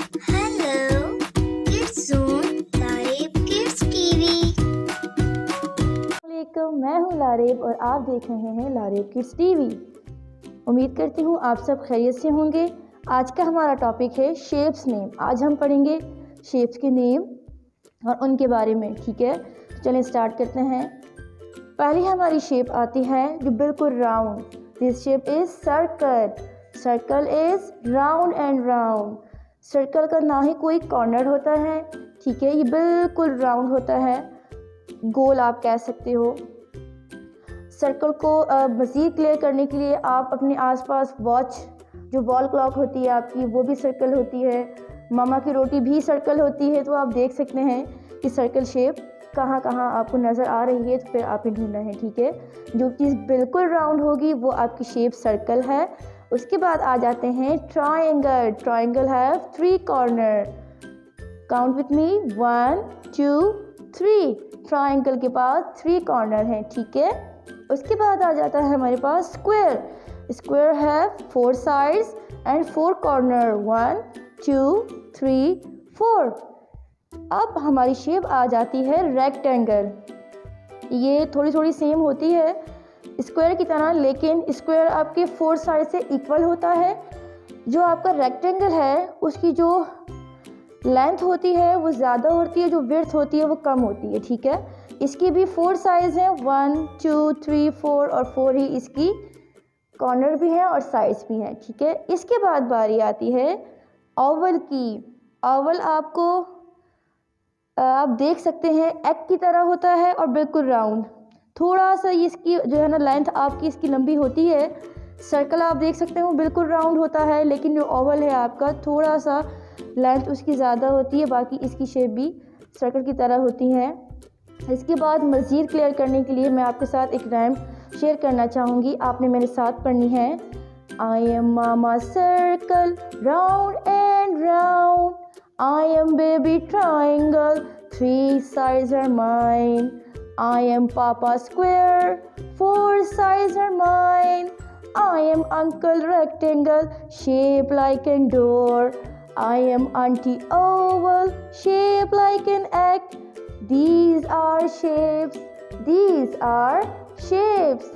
Hello, Kids Zone, Larib Kids TV। वालेकुम, मैं हूँ लारेब और आप देख रहे हैं लारेब किड्स टीवी। उम्मीद करती हूँ आप सब खैरियत से होंगे। आज का हमारा टॉपिक है शेप्स नेम। आज हम पढ़ेंगे शेप्स के नेम और उनके बारे में, ठीक है। तो चलें स्टार्ट करते हैं। पहली हमारी शेप आती है जो बिल्कुल round. This shape is circle. Circle is round and round. Circle का ना ही कोई कॉर्नर होता है, ठीक है, ये बिल्कुल राउंड होता है, गोल आप कह सकते हो। सर्कल को मज़ीद क्लियर करने के लिए आप अपने आसपास वॉच, जो वॉल क्लॉक होती है आपकी, वो भी सर्कल होती है। मामा की रोटी भी सर्कल होती है। तो आप देख सकते हैं कि सर्कल शेप कहाँ कहाँ आपको नज़र आ रही है, तो फिर आपने ढूंढना है, ठीक है। जो चीज़ बिल्कुल राउंड होगी वो आपकी शेप सर्कल है। उसके बाद आ जाते हैं triangle. Triangle have 3 corner. Count with me, 1 2 3। Triangle के पास 3 कॉर्नर हैं, ठीक है। उसके बाद आ जाता है हमारे पास स्क्वायर। स्क्वायर है 4 साइड्स एंड 4 कॉर्नर, 1 2 3 4। अब हमारी शेप आ जाती है रेक्टेंगल। ये थोड़ी थोड़ी सेम होती है स्क्वायर की तरह, लेकिन स्क्वायर आपके 4 साइड से इक्वल होता है। जो आपका रेक्टेंगल है उसकी जो लेंथ होती है वो ज़्यादा होती है, जो विड्थ होती है वो कम होती है, ठीक है। इसकी भी 4 साइज़ हैं, 1 2 3 4 और 4 ही इसकी कॉर्नर भी हैं और साइड्स भी हैं, ठीक है। इसके बाद बारी आती है ओवल की। ओवल आपको आप देख सकते हैं एग की तरह होता है और बिल्कुल राउंड। थोड़ा सा इसकी जो है ना लेंथ आपकी इसकी लंबी होती है। सर्कल आप देख सकते हो बिल्कुल राउंड होता है, लेकिन जो ओवल है आपका थोड़ा सा लेंथ उसकी ज़्यादा होती है। बाकी इसकी शेप भी सर्कल की तरह होती है। इसके बाद मज़ीद क्लियर करने के लिए मैं आपके साथ एक राइम शेयर करना चाहूँगी, आपने मेरे साथ पढ़नी है। I am mama circle round and round, I am baby triangle 3 sides are mine, I am Papa Square 4 sides are mine, I am Uncle Rectangle shaped like a door, I am Auntie Oval shaped like an egg. These are shapes. These are shapes.